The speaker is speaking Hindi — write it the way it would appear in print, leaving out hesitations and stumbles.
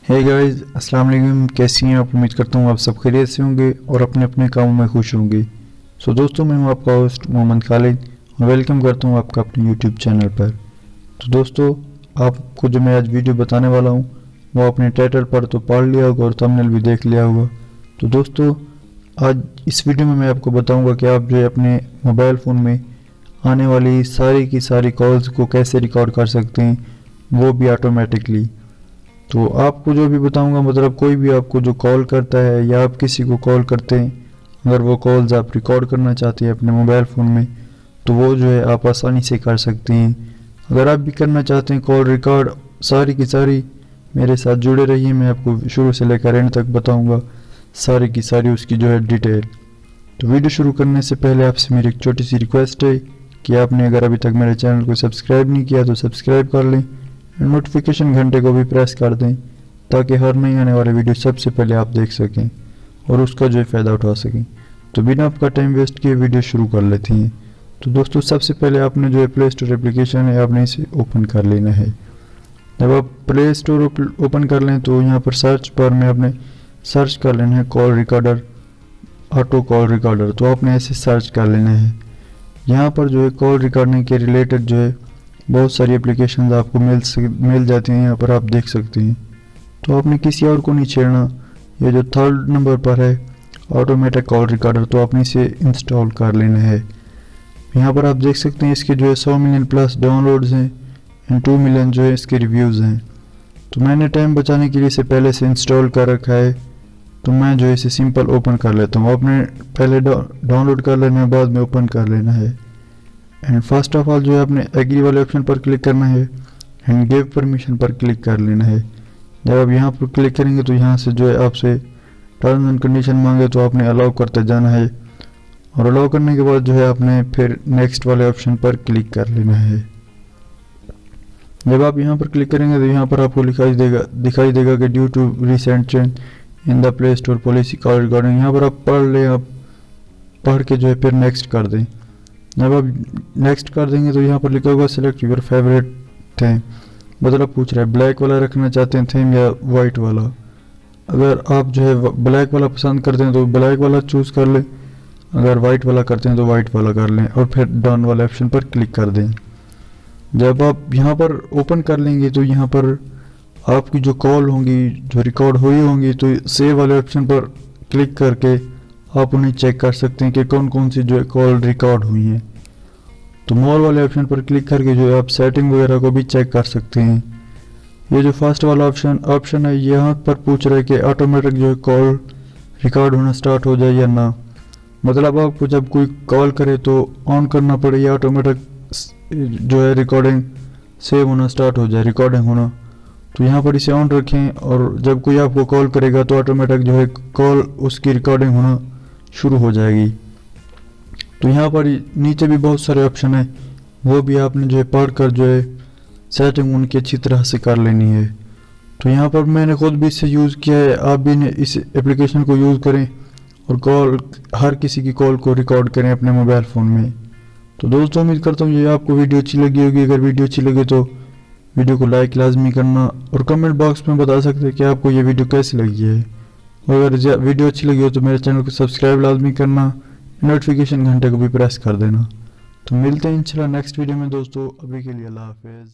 हे गाइस, अस्सलाम वालेकुम। कैसी हैं आप? उम्मीद करता हूँ आप सब खैरियत से होंगे और अपने अपने कामों में खुश होंगे। सो दोस्तों, मैं हूँ आपका होस्ट मोहम्मद खालिद और वेलकम करता हूँ आपका अपने यूट्यूब चैनल पर। तो दोस्तों, आपको जो मैं आज वीडियो बताने वाला हूँ वो अपने टाइटल पर तो पढ़ लिया होगा और थंबनेल भी देख लिया होगा। तो दोस्तों, आज इस वीडियो में मैं आपको बताऊँगा कि आप जो है अपने मोबाइल फ़ोन में आने वाली सारी की सारी कॉल्स को कैसे रिकॉर्ड कर सकते हैं, वो भी ऑटोमेटिकली। तो आपको जो भी बताऊंगा, मतलब कोई भी आपको जो कॉल करता है या आप किसी को कॉल करते हैं, अगर वो कॉल्स आप रिकॉर्ड करना चाहते हैं अपने मोबाइल फ़ोन में, तो वो जो है आप आसानी से कर सकते हैं। अगर आप भी करना चाहते हैं कॉल रिकॉर्ड सारी की सारी, मेरे साथ जुड़े रहिए। मैं आपको शुरू से लेकर एंड तक बताऊँगा सारी की सारी उसकी जो है डिटेल। तो वीडियो शुरू करने से पहले आपसे मेरी एक छोटी सी रिक्वेस्ट है कि आपने अगर अभी तक मेरे चैनल को सब्सक्राइब नहीं किया तो सब्सक्राइब कर लें, नोटिफिकेशन घंटे को भी प्रेस कर दें ताकि हर नई आने वाले वीडियो सबसे पहले आप देख सकें और उसका जो है फ़ायदा उठा सकें। तो बिना आपका टाइम वेस्ट किए वीडियो शुरू कर लेते हैं। तो दोस्तों, सबसे पहले आपने जो है प्ले स्टोर एप्लीकेशन है आपने इसे ओपन कर लेना है। जब आप प्ले स्टोर ओपन कर लें तो यहाँ पर सर्च बार में आपने सर्च कर लेना है call recorder, auto call recorder. तो आपने ऐसे सर्च कर लेना है। यहाँ पर जो है कॉल रिकॉर्डिंग के रिलेटेड जो है बहुत सारी एप्लीकेशंस आपको मिल जाती हैं, यहाँ पर आप देख सकते हैं। तो आपने किसी और को नहीं छेड़ना। ये जो थर्ड नंबर पर है ऑटोमेटिक कॉल रिकॉर्डर, तो आपने इसे इंस्टॉल कर लेना है। यहाँ पर आप देख सकते हैं इसके जो है 100 मिलियन प्लस डाउनलोड्स हैं एंड 2 मिलियन जो है इसके रिव्यूज़ हैं। तो मैंने टाइम बचाने के लिए इसे पहले से इंस्टॉल कर रखा है, तो मैं जो है इसे सिंपल ओपन कर लेता हूँ। आपने पहले डाउनलोड कर लेना है, बाद में ओपन कर लेना है। एंड फर्स्ट ऑफ ऑल जो है आपने एग्री वाले ऑप्शन पर क्लिक करना है एंड गिव परमिशन पर क्लिक कर लेना है। जब आप यहाँ पर क्लिक करेंगे तो यहाँ से जो है आपसे टर्म्स एंड कंडीशन मांगे तो आपने अलाउ करते जाना है और अलाउ करने के बाद जो है आपने फिर नेक्स्ट वाले ऑप्शन पर क्लिक कर लेना है। जब आप यहाँ पर क्लिक करेंगे तो यहाँ पर आपको दिखाई देगा कि due to recent change in the play store policy call recording. यहाँ पर आप पढ़ लें, आप पढ़ के जो है फिर नेक्स्ट कर दें। जब आप नेक्स्ट कर देंगे तो यहाँ पर लिखा होगा सिलेक्ट योर फेवरेट थीम, मतलब पूछ रहा है ब्लैक वाला रखना चाहते हैं थीम या वाइट वाला। अगर आप जो है ब्लैक वाला पसंद करते हैं तो ब्लैक वाला चूज़ कर लें, अगर वाइट वाला करते हैं तो वाइट वाला कर लें और फिर डन वाले ऑप्शन पर क्लिक कर दें। जब आप यहाँ पर ओपन कर लेंगे तो यहाँ पर आपकी जो कॉल होंगी जो रिकॉर्ड हुई होंगी, तो सेव वाले ऑप्शन पर क्लिक करके आप उन्हें चेक कर सकते हैं कि कौन कौन सी जो है कॉल रिकॉर्ड हुई हैं। तो मोर वाले ऑप्शन पर क्लिक करके जो है आप सेटिंग वगैरह को भी चेक कर सकते हैं। ये जो फर्स्ट वाला ऑप्शन है, यहाँ पर पूछ रहा है कि ऑटोमेटिक जो है कॉल रिकॉर्ड होना स्टार्ट हो जाए या ना, मतलब आपको जब कोई कॉल करे तो ऑन करना पड़े या ऑटोमेटिक जो है रिकॉर्डिंग सेव होना स्टार्ट हो जाए, रिकॉर्डिंग होना। तो यहाँ पर इसे ऑन रखें और जब कोई आपको कॉल करेगा तो ऑटोमेटिक जो है कॉल उसकी रिकॉर्डिंग होना शुरू हो जाएगी। तो यहाँ पर नीचे भी बहुत सारे ऑप्शन है, वो भी आपने जो है पढ़कर जो है सेटिंग उनकी अच्छी तरह से कर लेनी है। तो यहाँ पर मैंने खुद भी इसे यूज़ किया है, आप भी इस एप्लीकेशन को यूज़ करें और हर किसी की कॉल को रिकॉर्ड करें अपने मोबाइल फ़ोन में। तो दोस्तों, उम्मीद करता हूँ ये आपको वीडियो अच्छी लगी होगी। अगर वीडियो अच्छी लगे तो वीडियो को लाइक लाजमी करना और कमेंट बॉक्स में बता सकते हैं कि आपको ये वीडियो कैसी लगी है। और अगर वीडियो अच्छी लगी हो तो मेरे चैनल को सब्सक्राइब लाजमी करना, नोटिफिकेशन घंटे को भी प्रेस कर देना। तो मिलते हैं इंशाल्लाह नेक्स्ट वीडियो में दोस्तों। अभी के लिए अल्लाह हाफिज़।